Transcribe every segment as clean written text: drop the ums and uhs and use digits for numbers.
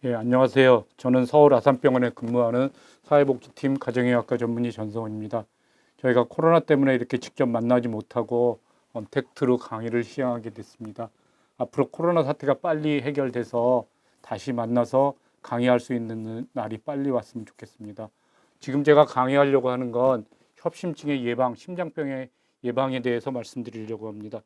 예, 안녕하세요. 저는 서울 아산병원에 근무하는 사회복지팀 가정의학과 전문의 전성원입니다. 저희가 코로나 때문에 이렇게 직접 만나지 못하고 언택트로 강의를 시행하게 됐습니다. 앞으로 코로나 사태가 빨리 해결돼서 다시 만나서 강의할 수 있는 날이 빨리 왔으면 좋겠습니다. 지금 제가 강의하려고 하는 건 협심증의 예방, 심장병의 예방에 대해서 말씀드리려고 합니다.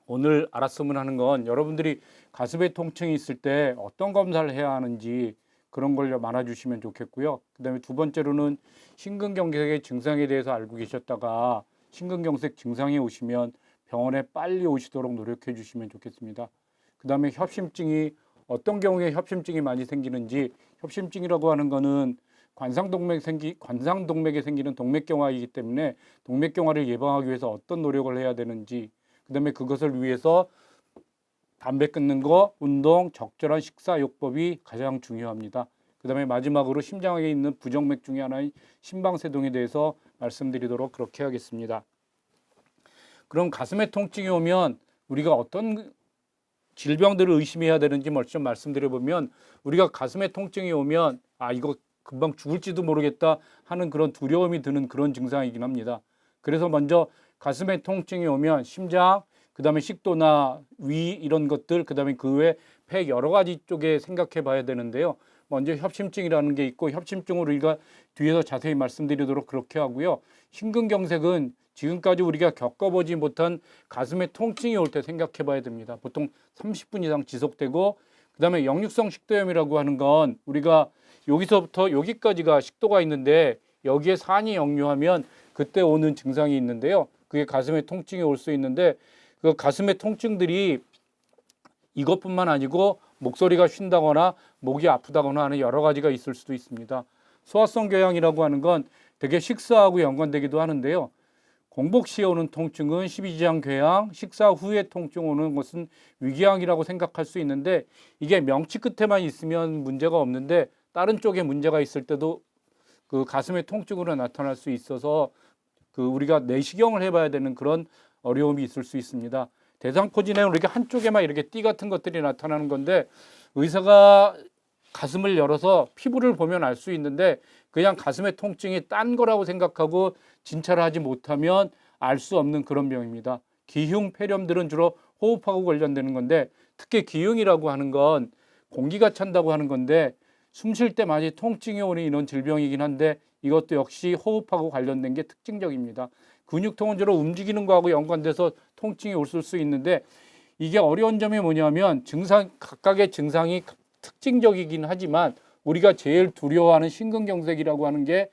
오늘 알았으면 하는 건 여러분들이 가슴에 통증이 있을 때 어떤 검사를 해야 하는지 그런 걸 알아주시면 좋겠고요. 그다음에 두 번째로는 심근경색의 증상에 대해서 알고 계셨다가 심근경색 증상이 오시면 병원에 빨리 오시도록 노력해 주시면 좋겠습니다. 그다음에 협심증이 어떤 경우에 협심증이 많이 생기는지, 협심증이라고 하는 거는 관상동맥에 생기는 동맥경화이기 때문에 동맥경화를 예방하기 위해서 어떤 노력을 해야 되는지, 그다음에 그것을 위해서 담배 끊는 거, 운동, 적절한 식사요법이 가장 중요합니다. 그다음에 마지막으로 심장에 있는 부정맥 중에 하나인 심방세동에 대해서 말씀드리도록 그렇게 하겠습니다. 그럼 가슴에 통증이 오면 우리가 어떤 질병들을 의심해야 되는지 먼저 말씀드려보면, 우리가 가슴에 통증이 오면 이거 금방 죽을지도 모르겠다 하는 그런 두려움이 드는 그런 증상이긴 합니다. 그래서 먼저 가슴에 통증이 오면 심장, 그다음에 식도나 위 이런 것들, 그다음에 그 외 폐 여러 가지 쪽에 생각해 봐야 되는데요. 먼저 협심증이라는 게 있고, 협심증을 우리가 뒤에서 자세히 말씀드리도록 그렇게 하고요. 심근경색은 지금까지 우리가 겪어보지 못한 가슴에 통증이 올 때 생각해 봐야 됩니다. 보통 30분 이상 지속되고, 그다음에 역류성 식도염이라고 하는 건 우리가 여기서부터 여기까지가 식도가 있는데 여기에 산이 역류하면 그때 오는 증상이 있는데요. 그게 가슴에 통증이 올 수 있는데, 그 가슴의 통증들이 이것뿐만 아니고 목소리가 쉰다거나 목이 아프다거나 하는 여러 가지가 있을 수도 있습니다. 소화성 궤양이라고 하는 건 되게 식사하고 연관되기도 하는데요. 공복 시에 오는 통증은 십이지장 궤양, 식사 후에 통증 오는 것은 위궤양이라고 생각할 수 있는데, 이게 명치 끝에만 있으면 문제가 없는데 다른 쪽에 문제가 있을 때도 그 가슴의 통증으로 나타날 수 있어서 우리가 내시경을 해봐야 되는 그런 어려움이 있을 수 있습니다. 대상포진에는 우리가 한쪽에만 이렇게 띠 같은 것들이 나타나는 건데, 의사가 가슴을 열어서 피부를 보면 알 수 있는데 그냥 가슴의 통증이 딴 거라고 생각하고 진찰을 하지 못하면 알 수 없는 그런 병입니다. 기흉, 폐렴들은 주로 호흡하고 관련되는 건데, 특히 기흉이라고 하는 건 공기가 찬다고 하는 건데 숨 쉴 때 많이 통증이 오는 이런 질병이긴 한데 이것도 역시 호흡하고 관련된 게 특징적입니다. 근육통은 주로 움직이는 거하고 연관돼서 통증이 올 수 있는데, 이게 어려운 점이 뭐냐면 각각의 증상이 특징적이긴 하지만 우리가 제일 두려워하는 심근경색이라고 하는 게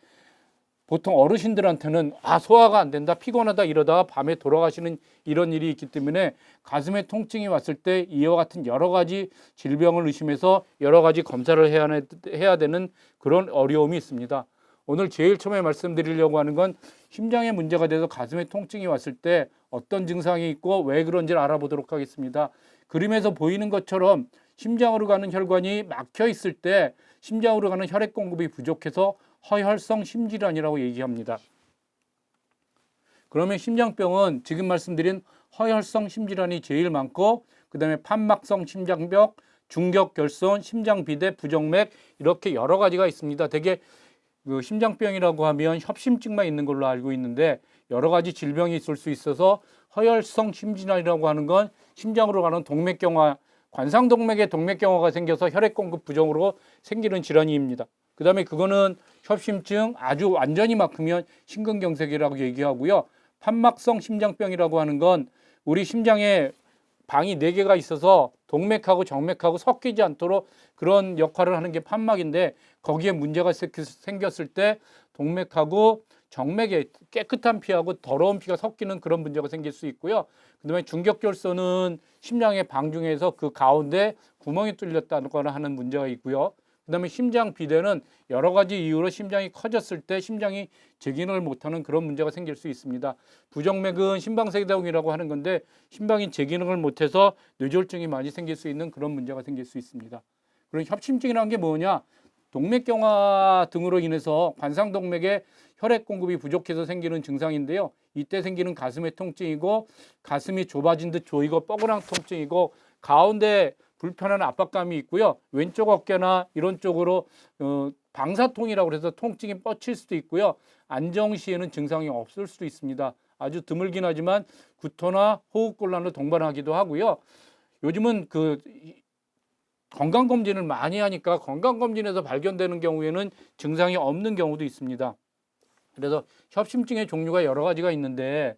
보통 어르신들한테는 소화가 안 된다, 피곤하다 이러다가 밤에 돌아가시는 이런 일이 있기 때문에 가슴에 통증이 왔을 때 이와 같은 여러 가지 질병을 의심해서 여러 가지 검사를 해야 되는 그런 어려움이 있습니다. 오늘 제일 처음에 말씀드리려고 하는 건 심장에 문제가 돼서 가슴에 통증이 왔을 때 어떤 증상이 있고 왜 그런지를 알아보도록 하겠습니다. 그림에서 보이는 것처럼 심장으로 가는 혈관이 막혀 있을 때 심장으로 가는 혈액 공급이 부족해서 허혈성 심질환이라고 얘기합니다. 그러면 심장병은 지금 말씀드린 허혈성 심질환이 제일 많고, 그 다음에 판막성 심장병, 중격결손, 심장비대, 부정맥 이렇게 여러 가지가 있습니다. 되게 심장병이라고 하면 협심증만 있는 걸로 알고 있는데 여러 가지 질병이 있을 수 있어서 허혈성 심질환이라고 하는 건 심장으로 가는 동맥경화, 관상동맥에 동맥경화가 생겨서 혈액 공급 부정으로 생기는 질환입니다. 그 다음에 그거는 협심증, 아주 완전히 막히면 심근경색이라고 얘기하고요. 판막성 심장병이라고 하는 건 우리 심장에 방이 4개가 있어서 동맥하고 정맥하고 섞이지 않도록 그런 역할을 하는 게 판막인데, 거기에 문제가 생겼을 때 동맥하고 정맥에 깨끗한 피하고 더러운 피가 섞이는 그런 문제가 생길 수 있고요. 그다음에 중격결손은 심장의 방 중에서 그 가운데 구멍이 뚫렸다거나 하는 문제가 있고요. 그다음에 심장 비대는 여러 가지 이유로 심장이 커졌을 때 심장이 재기능을 못하는 그런 문제가 생길 수 있습니다. 부정맥은 심방세동이라고 하는 건데 심방이 재기능을 못해서 뇌졸중이 많이 생길 수 있는 그런 문제가 생길 수 있습니다. 그리고 협심증이라는 게 뭐냐? 동맥경화 등으로 인해서 관상동맥에 혈액 공급이 부족해서 생기는 증상인데요. 이때 생기는 가슴의 통증이고, 가슴이 좁아진 듯 조이고 뻐근한 통증이고, 가운데 불편한 압박감이 있고요. 왼쪽 어깨나 이런 쪽으로 방사통이라고 해서 통증이 뻗칠 수도 있고요. 안정 시에는 증상이 없을 수도 있습니다. 아주 드물긴 하지만 구토나 호흡곤란을 동반하기도 하고요. 요즘은 건강검진을 많이 하니까 건강검진에서 발견되는 경우에는 증상이 없는 경우도 있습니다. 그래서 협심증의 종류가 여러 가지가 있는데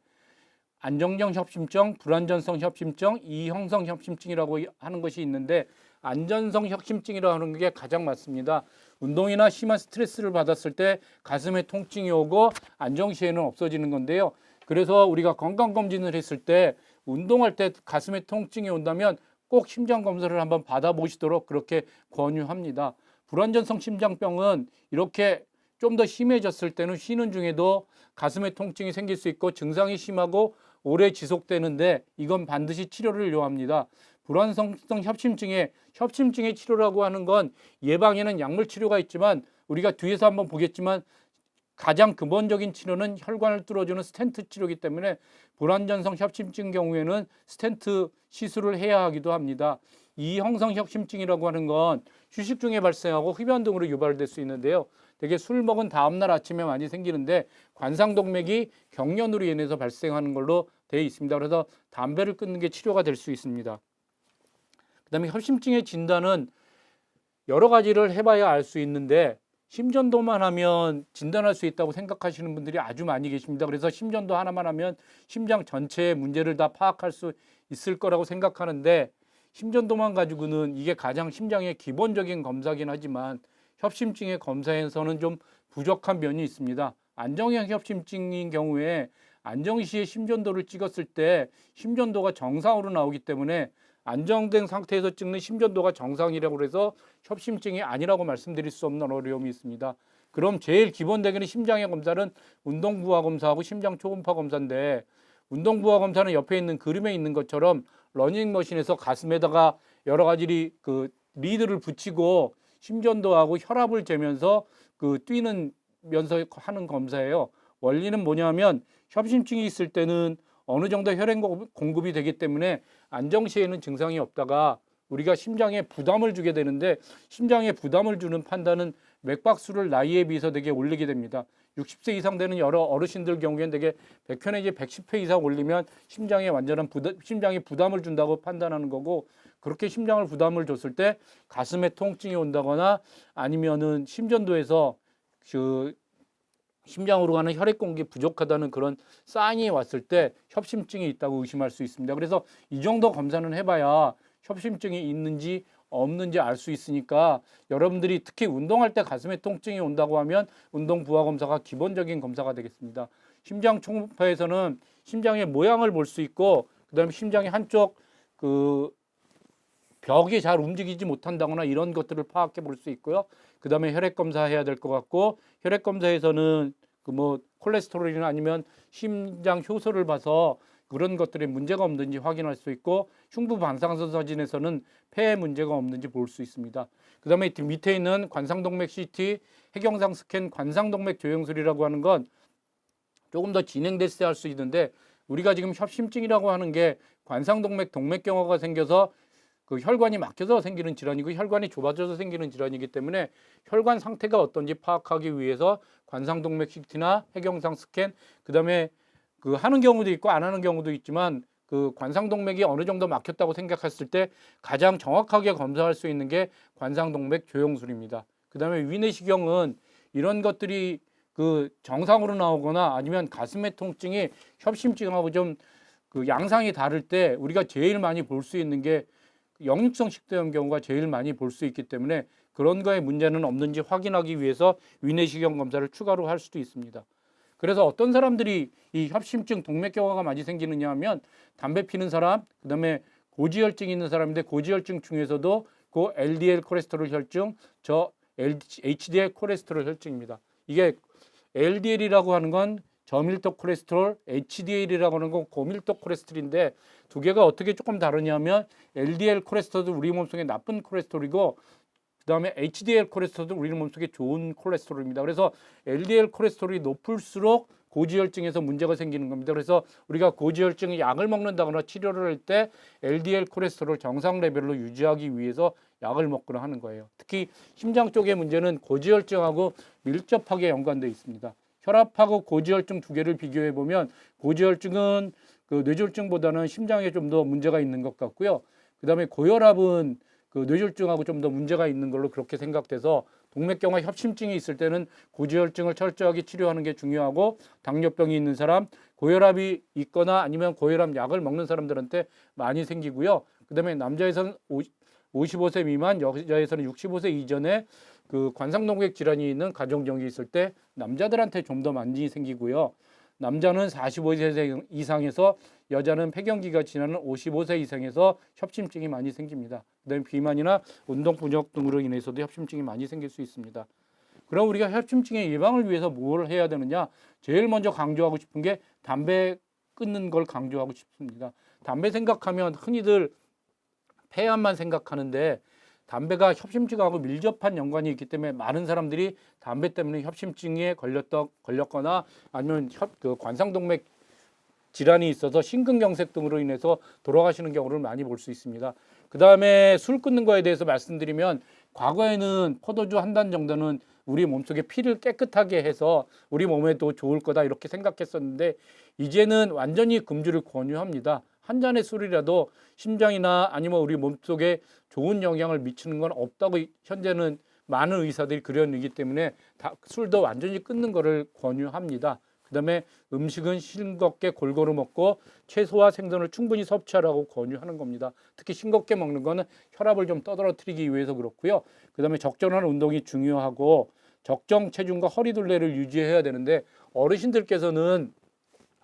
안정형 협심증, 불안전성 협심증, 이형성 협심증이라고 하는 것이 있는데 안전성 협심증이라고 하는 게 가장 맞습니다. 운동이나 심한 스트레스를 받았을 때 가슴에 통증이 오고 안정 시에는 없어지는 건데요. 그래서 우리가 건강검진을 했을 때 운동할 때 가슴에 통증이 온다면 꼭 심장검사를 한번 받아보시도록 그렇게 권유합니다. 불안전성 심장병은 이렇게 좀 더 심해졌을 때는 쉬는 중에도 가슴에 통증이 생길 수 있고 증상이 심하고 오래 지속되는데 이건 반드시 치료를 요합니다. 불안정성 협심증의 치료라고 하는 건 예방에는 약물 치료가 있지만 우리가 뒤에서 한번 보겠지만 가장 근본적인 치료는 혈관을 뚫어주는 스텐트 치료이기 때문에 불안전성 협심증 경우에는 스텐트 시술을 해야 하기도 합니다. 이형성 협심증이라고 하는 건 휴식 중에 발생하고 흡연 등으로 유발될 수 있는데요. 되게 술 먹은 다음날 아침에 많이 생기는데 관상동맥이 경련으로 인해서 발생하는 걸로 되어 있습니다. 그래서 담배를 끊는 게 치료가 될 수 있습니다. 그다음에 협심증의 진단은 여러 가지를 해봐야 알 수 있는데 심전도만 하면 진단할 수 있다고 생각하시는 분들이 아주 많이 계십니다. 그래서 심전도 하나만 하면 심장 전체의 문제를 다 파악할 수 있을 거라고 생각하는데 심전도만 가지고는 이게 가장 심장의 기본적인 검사긴 하지만 협심증의 검사에서는 좀 부족한 면이 있습니다. 안정형 협심증인 경우에 안정 시에 심전도를 찍었을 때 심전도가 정상으로 나오기 때문에 안정된 상태에서 찍는 심전도가 정상이라고 해서 협심증이 아니라고 말씀드릴 수 없는 어려움이 있습니다. 그럼 제일 기본되기는 심장의 검사는 운동부하 검사하고 심장 초음파 검사인데 운동부하 검사는 옆에 있는 그림에 있는 것처럼 러닝머신에서 가슴에다가 여러 가지 리드를 붙이고 심전도하고 혈압을 재면서 뛰면서 하는 검사예요. 원리는 뭐냐면 협심증이 있을 때는 어느 정도 혈액 공급이 되기 때문에 안정 시에는 증상이 없다가 우리가 심장에 부담을 주게 되는데 심장에 부담을 주는 판단은 맥박수를 나이에 비해서 되게 올리게 됩니다. 60세 이상 되는 여러 어르신들 경우에는 되게 100회 내지 110회 이상 올리면 심장에 완전한 심장이 부담을 준다고 판단하는 거고 그렇게 심장을 부담을 줬을 때 가슴에 통증이 온다거나 아니면은 심전도에서 심장으로 가는 혈액 공급이 부족하다는 그런 사인이 왔을 때 협심증이 있다고 의심할 수 있습니다. 그래서 이 정도 검사는 해봐야 협심증이 있는지 없는지 알 수 있으니까 여러분들이 특히 운동할 때 가슴에 통증이 온다고 하면 운동 부하 검사가 기본적인 검사가 되겠습니다. 심장 초음파에서는 심장의 모양을 볼 수 있고 그다음에 심장의 한쪽 벽이 잘 움직이지 못한다거나 이런 것들을 파악해 볼 수 있고요. 그다음에 혈액 검사해야 될 것 같고 혈액 검사에서는 콜레스테롤이나 아니면 심장 효소를 봐서 그런 것들에 문제가 없는지 확인할 수 있고 흉부 방사선 사진에서는 폐에 문제가 없는지 볼 수 있습니다. 그다음에 밑에 있는 관상동맥 CT, 해경상 스캔, 관상동맥 조영술이라고 하는 건 조금 더 진행됐을 때 할 수 있는데 우리가 지금 협심증이라고 하는 게 관상동맥 동맥경화가 생겨서 혈관이 막혀서 생기는 질환이고 혈관이 좁아져서 생기는 질환이기 때문에 혈관 상태가 어떤지 파악하기 위해서 관상동맥 CT나 해경상 스캔 그다음에 하는 경우도 있고 안 하는 경우도 있지만 관상동맥이 어느 정도 막혔다고 생각했을 때 가장 정확하게 검사할 수 있는 게 관상동맥 조영술입니다. 그다음에 위내시경은 이런 것들이 정상으로 나오거나 아니면 가슴의 통증이 협심증하고 좀 양상이 다를 때 우리가 제일 많이 볼 수 있는 게 역류성 식도염 경우가 제일 많이 볼 수 있기 때문에 그런 거에 문제는 없는지 확인하기 위해서 위내시경 검사를 추가로 할 수도 있습니다. 그래서 어떤 사람들이 이 협심증 동맥경화가 많이 생기느냐 하면 담배 피는 사람, 그다음에 고지혈증 있는 사람인데 고지혈증 중에서도 LDL 콜레스테롤 혈증, HDL 콜레스테롤 혈증입니다. 이게 LDL이라고 하는 건 저밀도 콜레스테롤, HDL이라고 하는 건 고밀도 콜레스테롤인데 두 개가 어떻게 조금 다르냐면 LDL 콜레스테롤도 우리 몸속에 나쁜 콜레스테롤이고 그다음에 HDL 콜레스테롤도 우리 몸속에 좋은 콜레스테롤입니다. 그래서 LDL 콜레스테롤이 높을수록 고지혈증에서 문제가 생기는 겁니다. 그래서 우리가 고지혈증 약을 먹는다거나 치료를 할 때 LDL 콜레스테롤 정상 레벨로 유지하기 위해서 약을 먹거나 하는 거예요. 특히 심장 쪽의 문제는 고지혈증하고 밀접하게 연관되어 있습니다. 혈압하고 고지혈증 두 개를 비교해 보면 고지혈증은 그 뇌졸중보다는 심장에 좀 더 문제가 있는 것 같고요. 그다음에 고혈압은 그 뇌졸중하고 좀 더 문제가 있는 걸로 그렇게 생각돼서 동맥경화 협심증이 있을 때는 고지혈증을 철저하게 치료하는 게 중요하고, 당뇨병이 있는 사람, 고혈압이 있거나 아니면 고혈압 약을 먹는 사람들한테 많이 생기고요. 그다음에 남자에서는 55세 미만, 여자에서는 65세 이전에 그 관상동맥 질환이 있는 가정정이 있을 때 남자들한테 좀 더 많이 생기고요. 남자는 45세 이상에서, 여자는 폐경기가 지나는 55세 이상에서 협심증이 많이 생깁니다. 그다음에 비만이나 운동 부족 등으로 인해서도 협심증이 많이 생길 수 있습니다. 그럼 우리가 협심증의 예방을 위해서 뭘 해야 되느냐? 제일 먼저 강조하고 싶은 게 담배 끊는 걸 강조하고 싶습니다. 담배 생각하면 흔히들 폐암만 생각하는데 담배가 협심증하고 밀접한 연관이 있기 때문에 많은 사람들이 담배 때문에 협심증에 걸렸거나 아니면 관상동맥 질환이 있어서 심근경색 등으로 인해서 돌아가시는 경우를 많이 볼 수 있습니다. 그 다음에 술 끊는 거에 대해서 말씀드리면, 과거에는 포도주 한 잔 정도는 우리 몸속에 피를 깨끗하게 해서 우리 몸에도 좋을 거다 이렇게 생각했었는데, 이제는 완전히 금주를 권유합니다. 한 잔의 술이라도 심장이나 아니면 우리 몸속에 좋은 영향을 미치는 건 없다고 현재는 많은 의사들이 그려내기 때문에 술도 완전히 끊는 것을 권유합니다. 그다음에 음식은 싱겁게 골고루 먹고 채소와 생선을 충분히 섭취하라고 권유하는 겁니다. 특히 싱겁게 먹는 거는 혈압을 좀 떠들어뜨리기 위해서 그렇고요. 그다음에 적절한 운동이 중요하고 적정 체중과 허리 둘레를 유지해야 되는데, 어르신들께서는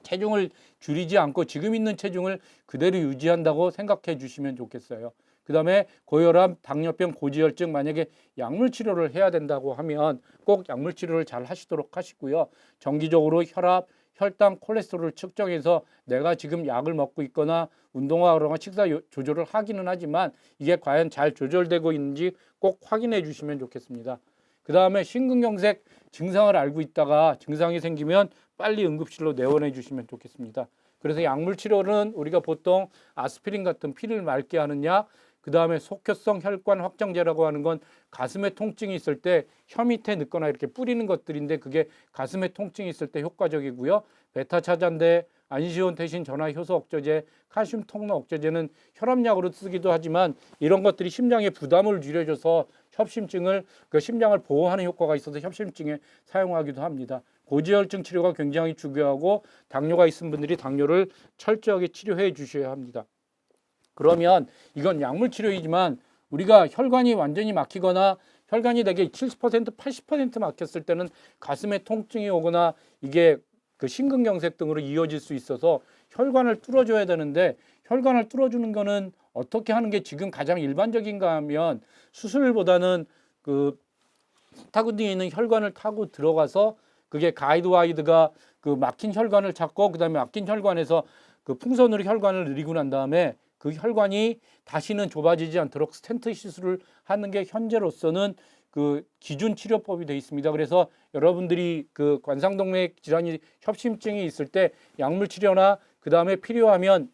체중을 줄이지 않고 지금 있는 체중을 그대로 유지한다고 생각해 주시면 좋겠어요. 그다음에 고혈압, 당뇨병, 고지혈증, 만약에 약물 치료를 해야 된다고 하면 꼭 약물 치료를 잘 하시도록 하시고요. 정기적으로 혈압, 혈당, 콜레스테롤을 측정해서 내가 지금 약을 먹고 있거나 운동하거나 식사 조절을 하기는 하지만 이게 과연 잘 조절되고 있는지 꼭 확인해 주시면 좋겠습니다. 그다음에 심근경색 증상을 알고 있다가 증상이 생기면 빨리 응급실로 내원해 주시면 좋겠습니다. 그래서 약물 치료는 우리가 보통 아스피린 같은 피를 맑게 하는 약, 그다음에 속효성 혈관 확장제라고 하는 건 가슴에 통증이 있을 때 혀 밑에 넣거나 이렇게 뿌리는 것들인데, 그게 가슴에 통증이 있을 때 효과적이고요. 베타 차단제, 안시온테신 전화 효소 억제제, 칼슘 통로 억제제는 혈압약으로 쓰기도 하지만 이런 것들이 심장에 부담을 줄여줘서 협심증을 심장을 보호하는 효과가 있어서 협심증에 사용하기도 합니다. 고지혈증 치료가 굉장히 중요하고, 당뇨가 있은 분들이 당뇨를 철저하게 치료해 주셔야 합니다. 그러면 이건 약물 치료이지만 우리가 혈관이 완전히 막히거나 혈관이 대개 70%, 80% 막혔을 때는 가슴에 통증이 오거나 이게 그 심근경색 등으로 이어질 수 있어서 혈관을 뚫어줘야 되는데, 혈관을 뚫어주는 거는 어떻게 하는 게 지금 가장 일반적인가 하면, 수술보다는 그 스타그니에 있는 혈관을 타고 들어가서 그게 가이드와이드가 그 막힌 혈관을 찾고, 그다음에 막힌 혈관에서 그 풍선으로 혈관을 늘리고 난 다음에 그 혈관이 다시는 좁아지지 않도록 스텐트 시술을 하는 게 현재로서는 그 기준 치료법이 되어 있습니다. 그래서 여러분들이 그 관상동맥 질환이 협심증이 있을 때 약물 치료나 그다음에 필요하면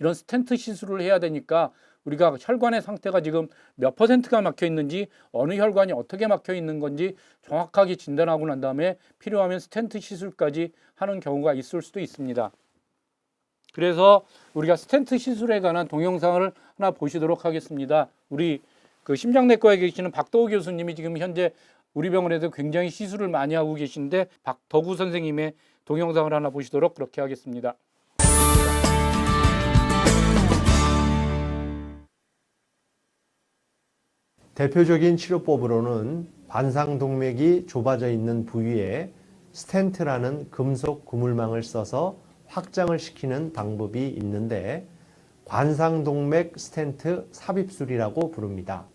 이런 스텐트 시술을 해야 되니까, 우리가 혈관의 상태가 지금 몇 %가 막혀 있는지, 어느 혈관이 어떻게 막혀 있는 건지 정확하게 진단하고 난 다음에 필요하면 스텐트 시술까지 하는 경우가 있을 수도 있습니다. 그래서 우리가 스텐트 시술에 관한 동영상을 하나 보시도록 하겠습니다. 우리 그 심장내과에 계시는 박덕우 교수님이 지금 현재 우리 병원에서 굉장히 시술을 많이 하고 계신데, 박덕우 선생님의 동영상을 하나 보시도록 그렇게 하겠습니다. 대표적인 치료법으로는 관상동맥이 좁아져 있는 부위에 스텐트라는 금속 고물망을 써서 확장을 시키는 방법이 있는데, 관상동맥 스텐트 삽입술이라고 부릅니다.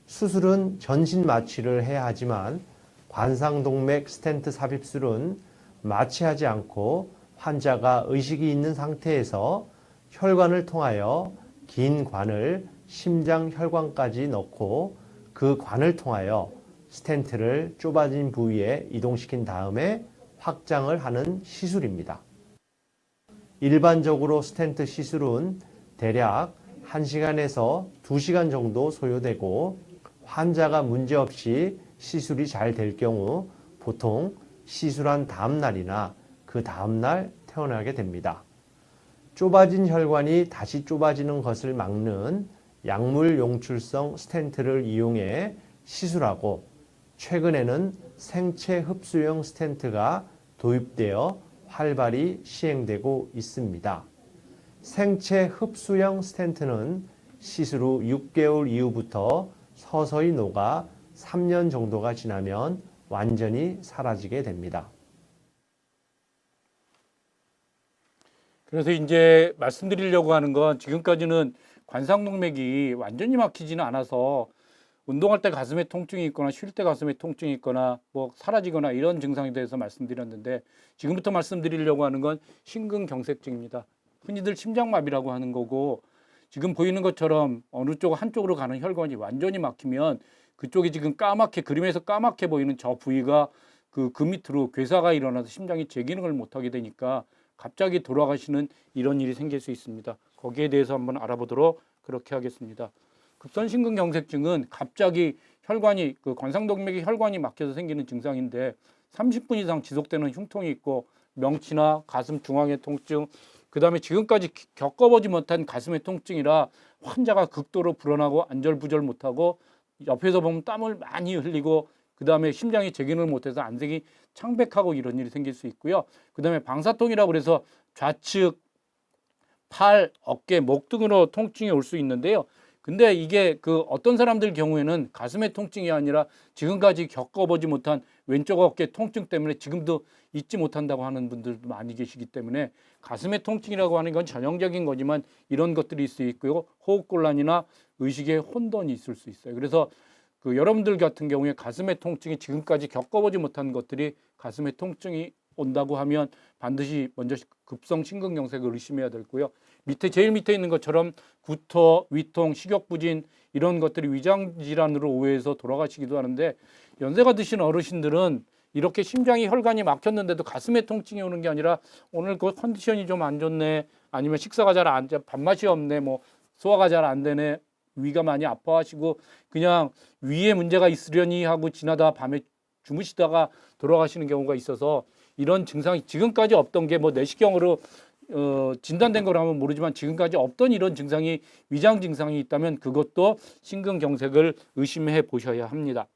수술은 전신 마취를 해야 하지만 관상동맥 스텐트 삽입술은 마취하지 않고 환자가 의식이 있는 상태에서 혈관을 통하여 긴 관을 심장 혈관까지 넣고 그 관을 통하여 스텐트를 좁아진 부위에 이동시킨 다음에 확장을 하는 시술입니다. 일반적으로 스텐트 시술은 대략 1시간에서 2시간 정도 소요되고 환자가 문제없이 시술이 잘 될 경우 보통 시술한 다음 날이나 그 다음 날 퇴원하게 됩니다. 좁아진 혈관이 다시 좁아지는 것을 막는 약물 용출성 스텐트를 이용해 시술하고 최근에는 생체 흡수형 스텐트가 도입되어 활발히 시행되고 있습니다. 생체 흡수형 스텐트는 시술 후 6개월 이후부터 서서히 녹아 3년 정도가 지나면 완전히 사라지게 됩니다. 그래서 이제 말씀드리려고 하는 건 지금까지는 관상동맥이 완전히 막히지는 않아서 운동할 때 가슴에 통증이 있거나 쉴 때 가슴에 통증이 있거나 뭐 사라지거나 이런 증상에 대해서 말씀드렸는데 지금부터 말씀드리려고 하는 건 심근경색증입니다. 흔히들 심장마비라고 하는 거고 지금 보이는 것처럼 어느 쪽 한쪽으로 가는 혈관이 완전히 막히면 그쪽이 지금 까맣게 그림에서 까맣게 보이는 저 부위가 그 밑으로 괴사가 일어나서 심장이 제 기능을 못하게 되니까 갑자기 돌아가시는 이런 일이 생길 수 있습니다. 거기에 대해서 한번 알아보도록 그렇게 하겠습니다. 급선심근경색증은 갑자기 혈관이 관상동맥의 혈관이 막혀서 생기는 증상인데 30분 이상 지속되는 흉통이 있고 명치나 가슴 중앙의 통증, 그 다음에 지금까지 겪어보지 못한 가슴의 통증이라 환자가 극도로 불안하고 안절부절 못하고 옆에서 보면 땀을 많이 흘리고 그 다음에 심장이 제기를 못해서 안색이 창백하고 이런 일이 생길 수 있고요. 그 다음에 방사통이라고 그래서 좌측 팔, 어깨, 목 등으로 통증이 올 수 있는데요. 근데 이게 어떤 사람들 경우에는 가슴의 통증이 아니라 지금까지 겪어보지 못한 왼쪽 어깨 통증 때문에 지금도 잊지 못한다고 하는 분들도 많이 계시기 때문에 가슴의 통증이라고 하는 건 전형적인 거지만 이런 것들이 있을 수 있고요. 호흡곤란이나 의식의 혼돈이 있을 수 있어요. 그래서 여러분들 같은 경우에 가슴의 통증이 지금까지 겪어보지 못한 것들이 가슴의 통증이 온다고 하면 반드시 먼저 급성 심근경색을 의심해야 되고요. 제일 밑에 있는 것처럼 구토, 위통, 식욕부진 이런 것들이 위장질환으로 오해해서 돌아가시기도 하는데 연세가 드신 어르신들은 이렇게 심장이 혈관이 막혔는데도 가슴에 통증이 오는 게 아니라 오늘 컨디션이 좀 안 좋네, 아니면 식사가 잘 안 돼, 밥맛이 없네, 뭐 소화가 잘 안 되네, 위가 많이 아파하시고 그냥 위에 문제가 있으려니 하고 지나다 밤에 주무시다가 돌아가시는 경우가 있어서 이런 증상이 지금까지 없던 게 뭐 내시경으로 진단된 거라면 모르지만 지금까지 없던 이런 증상이 위장 증상이 있다면 그것도 심근경색을 의심해 보셔야 합니다.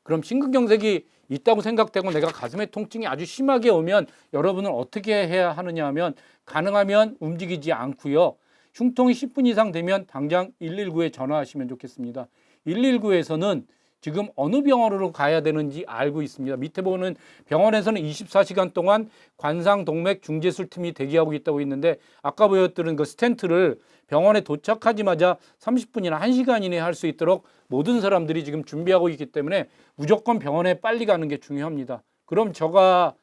그럼 심근경색이 있다고 생각되고 내가 가슴에 통증이 아주 심하게 오면 여러분은 어떻게 해야 하느냐 하면 가능하면 움직이지 않고요. 흉통이 10분 이상 되면 당장 119에 전화하시면 좋겠습니다. 119에서는 지금 어느 병원으로 가야 되는지 알고 있습니다. 밑에 보는 병원에서는 24시간 동안 관상동맥 중재술팀이 대기하고 있다고 있는데 아까 보여드린 그 스텐트를 병원에 도착하자마자 30분이나 1시간 이내에 할 수 있도록 모든 사람들이 지금 준비하고 있기 때문에 무조건 병원에 빨리 가는 게 중요합니다. 그럼 제가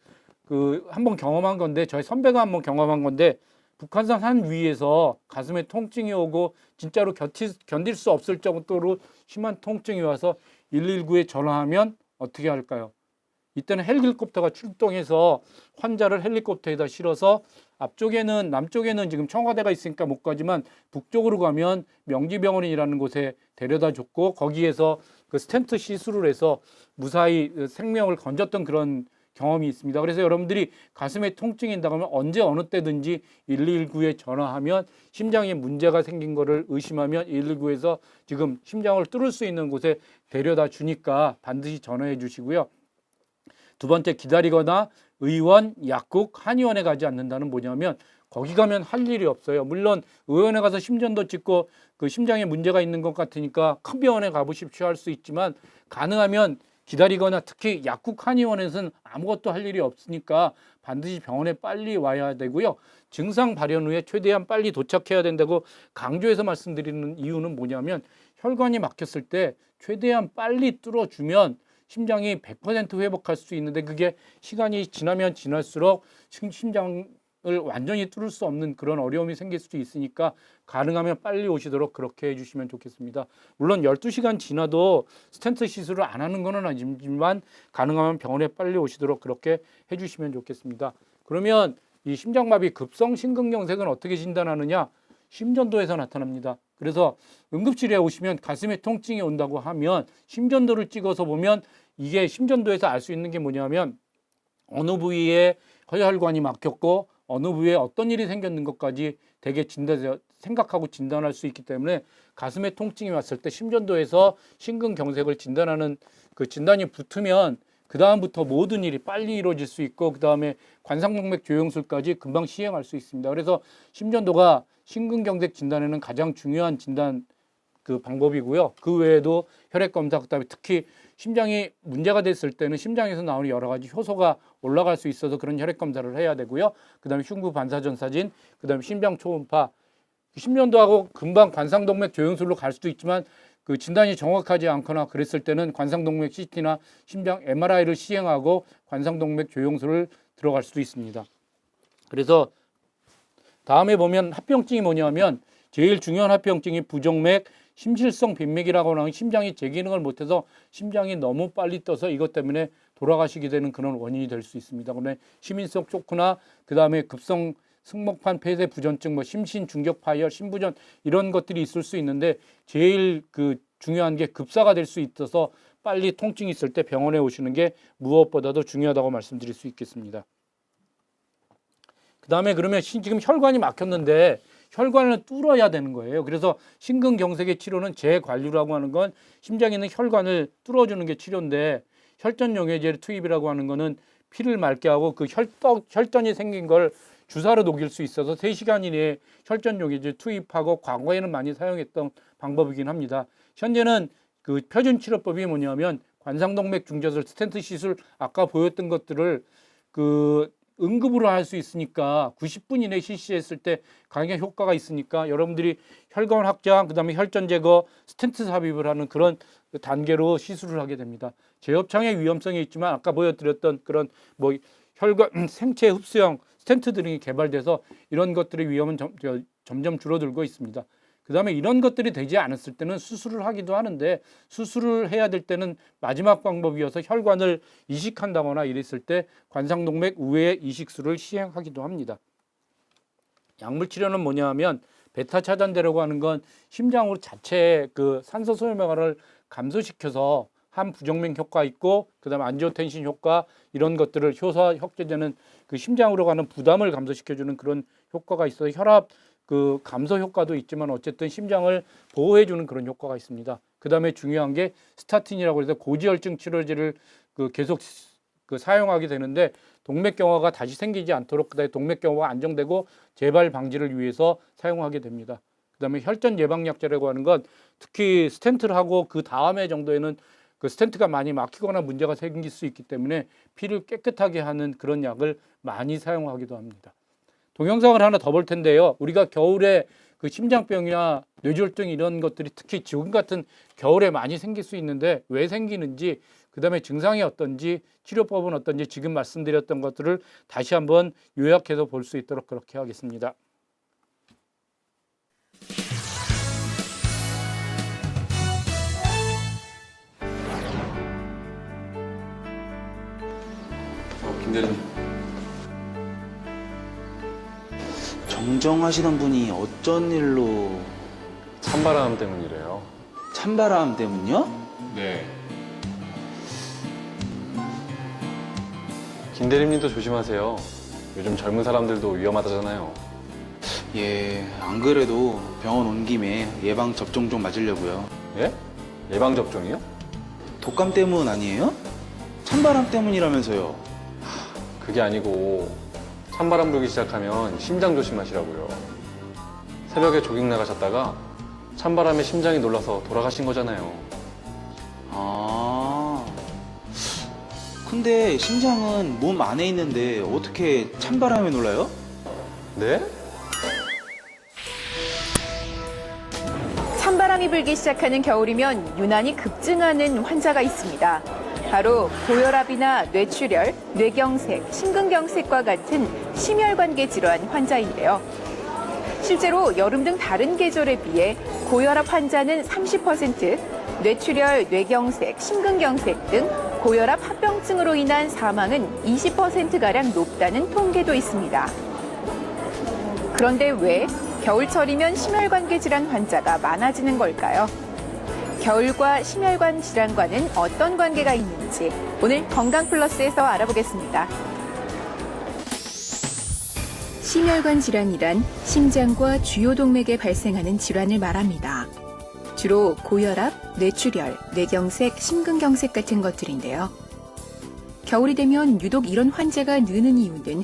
한번 경험한 건데 저희 선배가 한번 경험한 건데 북한산 산 위에서 가슴에 통증이 오고 진짜로 견딜 수 없을 정도로 심한 통증이 와서 119에 전화하면 어떻게 할까요? 이때는 헬리콥터가 출동해서 환자를 헬리콥터에다 실어서 남쪽에는 지금 청와대가 있으니까 못 가지만 북쪽으로 가면 명지병원이라는 곳에 데려다 줬고 거기에서 그 스텐트 시술을 해서 무사히 생명을 건졌던 그런 경험이 있습니다. 그래서 여러분들이 가슴에 통증이 있다고 하면 언제 어느 때든지 119에 전화하면 심장에 문제가 생긴 거를 의심하면 119에서 지금 심장을 뚫을 수 있는 곳에 데려다 주니까 반드시 전화해 주시고요. 두 번째, 기다리거나 의원, 약국, 한의원에 가지 않는다는 뭐냐면 거기 가면 할 일이 없어요. 물론 의원에 가서 심전도 찍고 심장에 문제가 있는 것 같으니까 큰 병원에 가보십시오 할 수 있지만 가능하면 기다리거나 특히 약국 한의원에서는 아무것도 할 일이 없으니까 반드시 병원에 빨리 와야 되고요. 증상 발현 후에 최대한 빨리 도착해야 된다고 강조해서 말씀드리는 이유는 뭐냐면 혈관이 막혔을 때 최대한 빨리 뚫어주면 심장이 100% 회복할 수 있는데 그게 시간이 지나면 지날수록 심장 완전히 뚫을 수 없는 그런 어려움이 생길 수도 있으니까 가능하면 빨리 오시도록 그렇게 해주시면 좋겠습니다. 물론 12시간 지나도 스텐트 시술을 안 하는 건 아니지만 가능하면 병원에 빨리 오시도록 그렇게 해주시면 좋겠습니다. 그러면 이 심장마비 급성 심근경색은 어떻게 진단하느냐? 심전도에서 나타납니다. 그래서 응급실에 오시면 가슴에 통증이 온다고 하면 심전도를 찍어서 보면 이게 심전도에서 알 수 있는 게 뭐냐면 어느 부위에 혈관이 막혔고 어느 부위에 어떤 일이 생겼는 것까지 되게 생각하고 진단할 수 있기 때문에 가슴에 통증이 왔을 때 심전도에서 심근경색을 진단하는 그 진단이 붙으면 그 다음부터 모든 일이 빨리 이루어질 수 있고 그 다음에 관상동맥 조영술까지 금방 시행할 수 있습니다. 그래서 심전도가 심근경색 진단에는 가장 중요한 진단 그 방법이고요. 그 외에도 혈액검사, 그다음에 특히 심장이 문제가 됐을 때는 심장에서 나오는 여러 가지 효소가 올라갈 수 있어서 그런 혈액검사를 해야 되고요. 그다음에 흉부 반사전 사진, 그다음에 심장 초음파, 심전도하고 금방 관상동맥 조영술로 갈 수도 있지만 그 진단이 정확하지 않거나 그랬을 때는 관상동맥 CT나 심장 MRI를 시행하고 관상동맥 조영술을 들어갈 수도 있습니다. 그래서 다음에 보면 합병증이 뭐냐면 제일 중요한 합병증이 부정맥 심실성 빈맥이라고 하는 심장이 제 기능을 못해서 심장이 너무 빨리 떠서 이것 때문에 돌아가시게 되는 그런 원인이 될 수 있습니다. 그다음에 심인석 쇼크나 그다음에 급성 승모판 폐쇄 부전증, 뭐 심신 중격 파열, 심부전 이런 것들이 있을 수 있는데 제일 그 중요한 게 급사가 될 수 있어서 빨리 통증이 있을 때 병원에 오시는 게 무엇보다도 중요하다고 말씀드릴 수 있겠습니다. 그다음에 그러면 지금 혈관이 막혔는데 혈관을 뚫어야 되는 거예요. 그래서 심근경색의 치료는 재관류라고 하는 건 심장에 있는 혈관을 뚫어주는 게 치료인데 혈전용해제 투입이라고 하는 거는 피를 맑게 하고 그 혈전이 생긴 걸 주사로 녹일 수 있어서 3시간 이내에 혈전용해제 투입하고 과거에는 많이 사용했던 방법이긴 합니다. 현재는 그 표준 치료법이 뭐냐면 관상동맥 중저절 스텐트 시술 아까 보였던 것들을 그 응급으로 할 수 있으니까 90분 이내에 실시했을 때 강하게 효과가 있으니까 여러분들이 혈관 확장, 그다음에 혈전 제거, 스텐트 삽입을 하는 그런 단계로 시술을 하게 됩니다. 재협창의 위험성이 있지만 아까 보여드렸던 그런 뭐 혈관 생체 흡수형 스텐트 등이 개발돼서 이런 것들의 위험은 점점 줄어들고 있습니다. 그다음에 이런 것들이 되지 않았을 때는 수술을 하기도 하는데 수술을 해야 될 때는 마지막 방법이어서 혈관을 이식한다거나 이랬을 때 관상동맥 우회 이식술을 시행하기도 합니다. 약물 치료는 뭐냐 하면 베타 차단제라고 하는 건 심장으로 자체 그 산소 소모량을 감소시켜서 한부정맥 효과 있고 그다음에 안지오텐신 효과 이런 것들을 효소와 혁제제는 그 심장으로 가는 부담을 감소시켜주는 그런 효과가 있어서 혈압 그 감소 효과도 있지만 어쨌든 심장을 보호해주는 그런 효과가 있습니다. 그다음에 중요한 게 스타틴이라고 해서 고지혈증 치료제를 그 계속 그 사용하게 되는데 동맥경화가 다시 생기지 않도록 그다음에 동맥경화가 안정되고 재발 방지를 위해서 사용하게 됩니다. 그다음에 혈전 예방약제라고 하는 건 특히 스텐트를 하고 그 다음에 정도에는 그 스텐트가 많이 막히거나 문제가 생길 수 있기 때문에 피를 깨끗하게 하는 그런 약을 많이 사용하기도 합니다. 동영상을 하나 더 볼 텐데요. 우리가 겨울에 그 심장병이나 뇌졸중 이런 것들이 특히 지금 같은 겨울에 많이 생길 수 있는데 왜 생기는지 그다음에 증상이 어떤지 치료법은 어떤지 지금 말씀드렸던 것들을 다시 한번 요약해서 볼 수 있도록 그렇게 하겠습니다. 김대리님. 정정하시던 분이 어쩐 일로 찬바람 때문이래요. 찬바람 때문요? 네. 김대리님도 조심하세요. 요즘 젊은 사람들도 위험하다잖아요. 예, 안 그래도 병원 온 김에 예방 접종 좀 맞으려고요. 예? 예방접종이요? 독감 때문 아니에요? 찬바람 때문이라면서요. 그게 아니고 찬바람 불기 시작하면 심장 조심하시라고요. 새벽에 조깅 나가셨다가 찬바람에 심장이 놀라서 돌아가신 거잖아요. 아, 근데 심장은 몸 안에 있는데 어떻게 찬바람에 놀라요? 네? 찬바람이 불기 시작하는 겨울이면 유난히 급증하는 환자가 있습니다. 바로 고혈압이나 뇌출혈, 뇌경색, 심근경색과 같은 심혈관계 질환 환자인데요. 실제로 여름 등 다른 계절에 비해 고혈압 환자는 30%, 뇌출혈, 뇌경색, 심근경색 등 고혈압 합병증으로 인한 사망은 20%가량 높다는 통계도 있습니다. 그런데 왜 겨울철이면 심혈관계 질환 환자가 많아지는 걸까요? 겨울과 심혈관 질환과는 어떤 관계가 있는지 오늘 건강플러스에서 알아보겠습니다. 심혈관 질환이란 심장과 주요 동맥에 발생하는 질환을 말합니다. 주로 고혈압, 뇌출혈, 뇌경색, 심근경색 같은 것들인데요. 겨울이 되면 유독 이런 환자가 느는 이유는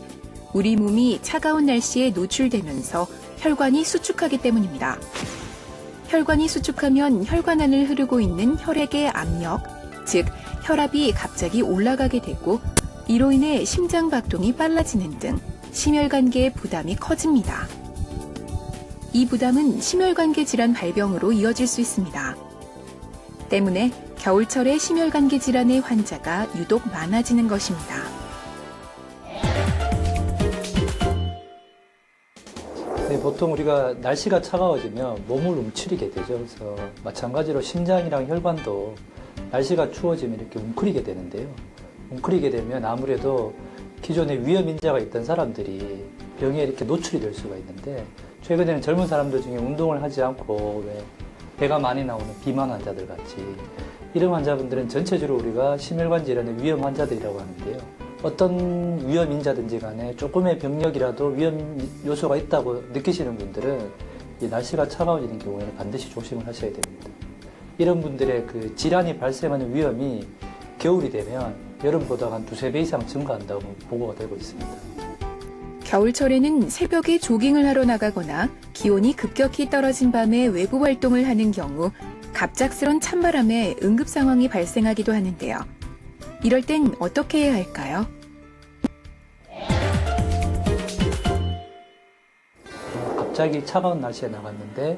우리 몸이 차가운 날씨에 노출되면서 혈관이 수축하기 때문입니다. 혈관이 수축하면 혈관 안을 흐르고 있는 혈액의 압력, 즉 혈압이 갑자기 올라가게 되고 이로 인해 심장 박동이 빨라지는 등 심혈관계의 부담이 커집니다. 이 부담은 심혈관계 질환 발병으로 이어질 수 있습니다. 때문에 겨울철에 심혈관계 질환의 환자가 유독 많아지는 것입니다. 네, 보통 우리가 날씨가 차가워지면 몸을 움츠리게 되죠. 그래서 마찬가지로 심장이랑 혈관도 날씨가 추워지면 이렇게 웅크리게 되는데요. 웅크리게 되면 아무래도 기존에 위험 인자가 있던 사람들이 병에 이렇게 노출이 될 수가 있는데 최근에는 젊은 사람들 중에 운동을 하지 않고 왜 배가 많이 나오는 비만 환자들 같이 이런 환자분들은 전체적으로 우리가 심혈관 질환의 위험 환자들이라고 하는데요. 어떤 위험 인자든지 간에 조금의 병력이라도 위험 요소가 있다고 느끼시는 분들은 이 날씨가 차가워지는 경우에는 반드시 조심을 하셔야 됩니다. 이런 분들의 그 질환이 발생하는 위험이 겨울이 되면 여름보다 한 2~3배 이상 증가한다고 보고가 되고 있습니다. 겨울철에는 새벽에 조깅을 하러 나가거나 기온이 급격히 떨어진 밤에 외부 활동을 하는 경우 갑작스런 찬바람에 응급 상황이 발생하기도 하는데요. 이럴 땐 어떻게 해야 할까요? 갑자기 차가운 날씨에 나갔는데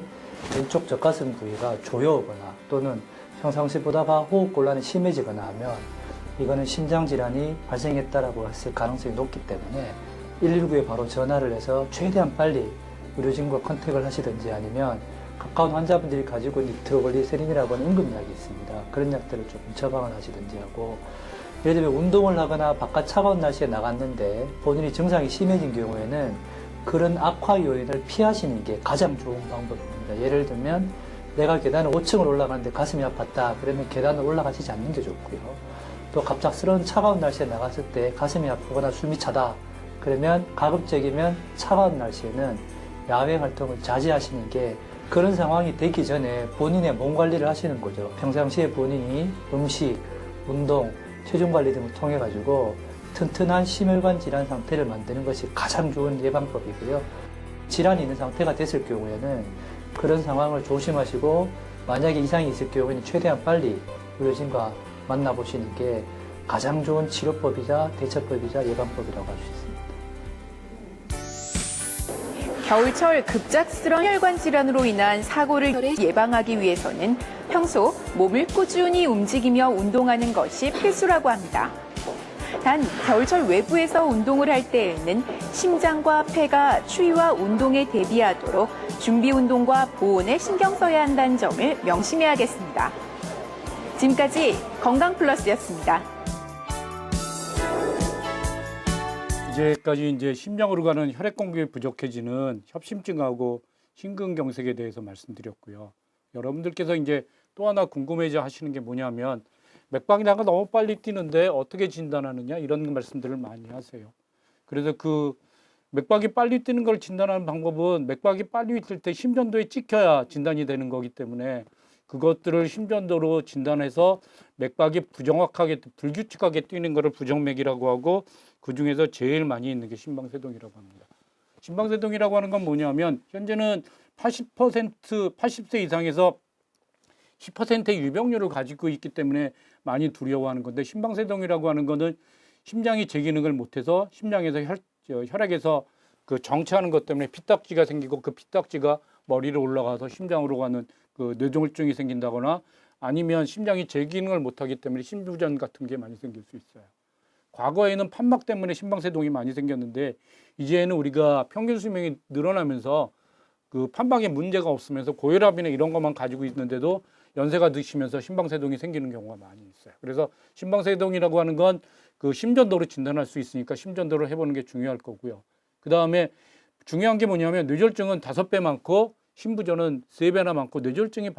왼쪽 젖가슴 부위가 조여오거나 또는 평상시 보다가 호흡곤란이 심해지거나 하면 이거는 심장질환이 발생했다라고 했을 가능성이 높기 때문에 119에 바로 전화를 해서 최대한 빨리 의료진과 컨택을 하시든지 아니면 가까운 환자분들이 가지고 있는 니트로글리세린이라고 하는 응급약이 있습니다. 그런 약들을 조금 처방을 하시든지 하고 예를 들면 운동을 하거나 바깥 차가운 날씨에 나갔는데 본인이 증상이 심해진 경우에는 그런 악화 요인을 피하시는 게 가장 좋은 방법입니다. 예를 들면 내가 계단을 5층을 올라가는데 가슴이 아팠다. 그러면 계단을 올라가시지 않는 게 좋고요. 또 갑작스러운 차가운 날씨에 나갔을 때 가슴이 아프거나 숨이 차다. 그러면 가급적이면 차가운 날씨에는 야외 활동을 자제하시는 게 그런 상황이 되기 전에 본인의 몸 관리를 하시는 거죠. 평상시에 본인이 음식, 운동, 체중 관리 등을 통해 가지고 튼튼한 심혈관 질환 상태를 만드는 것이 가장 좋은 예방법이고요. 질환이 있는 상태가 됐을 경우에는 그런 상황을 조심하시고 만약에 이상이 있을 경우에는 최대한 빨리 의료진과 만나보시는 게 가장 좋은 치료법이자 대처법이자 예방법이라고 할 수 있습니다. 겨울철 급작스러운 혈관 질환으로 인한 사고를 예방하기 위해서는 평소 몸을 꾸준히 움직이며 운동하는 것이 필수라고 합니다. 단 겨울철 외부에서 운동을 할 때에는 심장과 폐가 추위와 운동에 대비하도록 준비 운동과 보온에 신경 써야 한다는 점을 명심해야겠습니다. 지금까지 건강플러스였습니다. 이제까지 심장으로 가는 혈액 공급이 부족해지는 협심증하고 심근경색에 대해서 말씀드렸고요. 여러분들께서 또 하나 궁금해져 하시는 게 뭐냐면 맥박이 나가 너무 빨리 뛰는데 어떻게 진단하느냐 이런 말씀들을 많이 하세요. 그래서 그 맥박이 빨리 뛰는 걸 진단하는 방법은 맥박이 빨리 뛸 때 심전도에 찍혀야 진단이 되는 거기 때문에 그것들을 심전도로 진단해서 맥박이 부정확하게 불규칙하게 뛰는 것을 부정맥이라고 하고 그중에서 제일 많이 있는 게 심방세동이라고 합니다. 심방세동이라고 하는 건 뭐냐면 현재는 80세 이상에서 10%의 유병률을 가지고 있기 때문에 많이 두려워하는 건데 심방세동이라고 하는 거는 심장이 제 기능을 못해서 심장에서 혈액에서 그 정체하는 것 때문에 피딱지가 생기고 그 피딱지가 머리로 올라가서 심장으로 가는 그 뇌종혈증이 생긴다거나 아니면 심장이 제 기능을 못하기 때문에 심부전 같은 게 많이 생길 수 있어요. 과거에는 판막 때문에 심방세동이 많이 생겼는데 이제는 우리가 평균 수명이 늘어나면서 그 판막에 문제가 없으면서 고혈압이나 이런 것만 가지고 있는데도 연세가 드시면서 심방세동이 생기는 경우가 많이 있어요. 그래서 심방세동이라고 하는 건 그 심전도로 진단할 수 있으니까 심전도를 해보는 게 중요할 거고요. 그 다음에 중요한 게 뭐냐면 뇌졸중은 5배 많고 심부전은 3배나 많고 뇌졸중이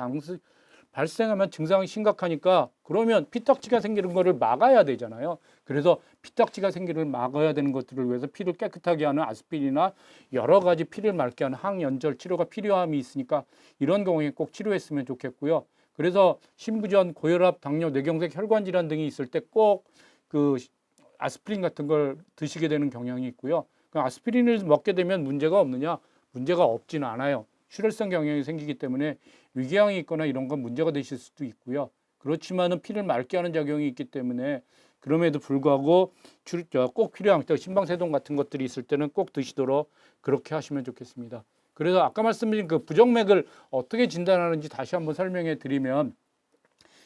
발생하면 증상이 심각하니까 그러면 피딱지가 생기는 거를 막아야 되잖아요. 그래서 피딱지가 생기를 막아야 되는 것들을 위해서 피를 깨끗하게 하는 아스피린이나 여러 가지 피를 맑게 하는 항연절 치료가 필요함이 있으니까 이런 경우에 꼭 치료했으면 좋겠고요. 그래서 심부전, 고혈압, 당뇨, 뇌경색, 혈관 질환 등이 있을 때 꼭 그 아스피린 같은 걸 드시게 되는 경향이 있고요. 그 아스피린을 먹게 되면 문제가 없느냐? 문제가 없지는 않아요. 출혈성 경향이 생기기 때문에 위궤양이 있거나 이런 건 문제가 되실 수도 있고요. 그렇지만은 피를 맑게 하는 작용이 있기 때문에 그럼에도 불구하고 꼭 필요한 심방세동 같은 것들이 있을 때는 꼭 드시도록 그렇게 하시면 좋겠습니다. 그래서 아까 말씀드린 그 부정맥을 어떻게 진단하는지 다시 한번 설명해 드리면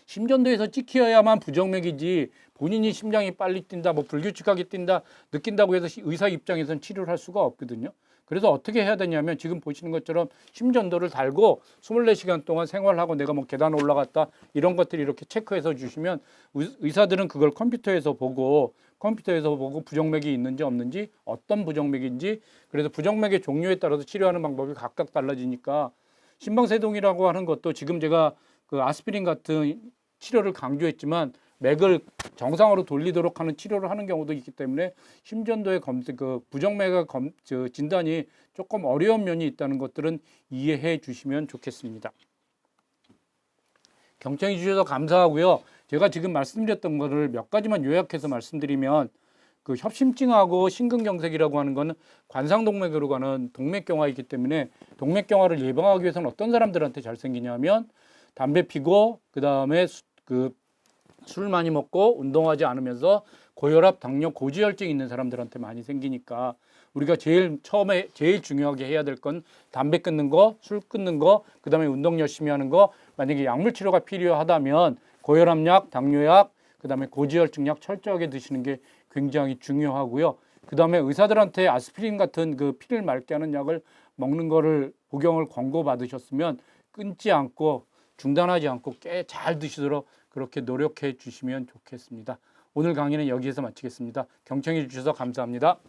심전도에서 찍혀야만 부정맥이지 본인이 심장이 빨리 뛴다, 뭐 불규칙하게 뛴다, 느낀다고 해서 의사 입장에서는 치료를 할 수가 없거든요. 그래서 어떻게 해야 되냐면 지금 보시는 것처럼 심전도를 달고 24시간 동안 생활하고 내가 뭐 계단 올라갔다 이런 것들을 이렇게 체크해서 주시면 의사들은 그걸 컴퓨터에서 보고 부정맥이 있는지 없는지 어떤 부정맥인지 그래서 부정맥의 종류에 따라서 치료하는 방법이 각각 달라지니까 심방세동이라고 하는 것도 지금 제가 그 아스피린 같은 치료를 강조했지만 맥을 정상으로 돌리도록 하는 치료를 하는 경우도 있기 때문에 심전도의 그 부정맥의 진단이 조금 어려운 면이 있다는 것들은 이해해 주시면 좋겠습니다. 경청해 주셔서 감사하고요. 제가 지금 말씀드렸던 것을 몇 가지만 요약해서 말씀드리면 그 협심증하고 심근경색이라고 하는 것은 관상동맥으로 가는 동맥경화이기 때문에 동맥경화를 예방하기 위해서는 어떤 사람들한테 잘 생기냐면 담배 피고 그다음에 술 많이 먹고 운동하지 않으면서 고혈압, 당뇨, 고지혈증 있는 사람들한테 많이 생기니까 우리가 제일 중요하게 해야 될 건 담배 끊는 거, 술 끊는 거, 그다음에 운동 열심히 하는 거. 만약에 약물 치료가 필요하다면 고혈압약, 당뇨약, 그다음에 고지혈증약 철저하게 드시는 게 굉장히 중요하고요. 그다음에 의사들한테 아스피린 같은 그 피를 맑게 하는 약을 먹는 거를 복용을 권고 받으셨으면 끊지 않고 중단하지 않고 꽤 잘 드시도록 그렇게 노력해 주시면 좋겠습니다. 오늘 강의는 여기에서 마치겠습니다. 경청해 주셔서 감사합니다.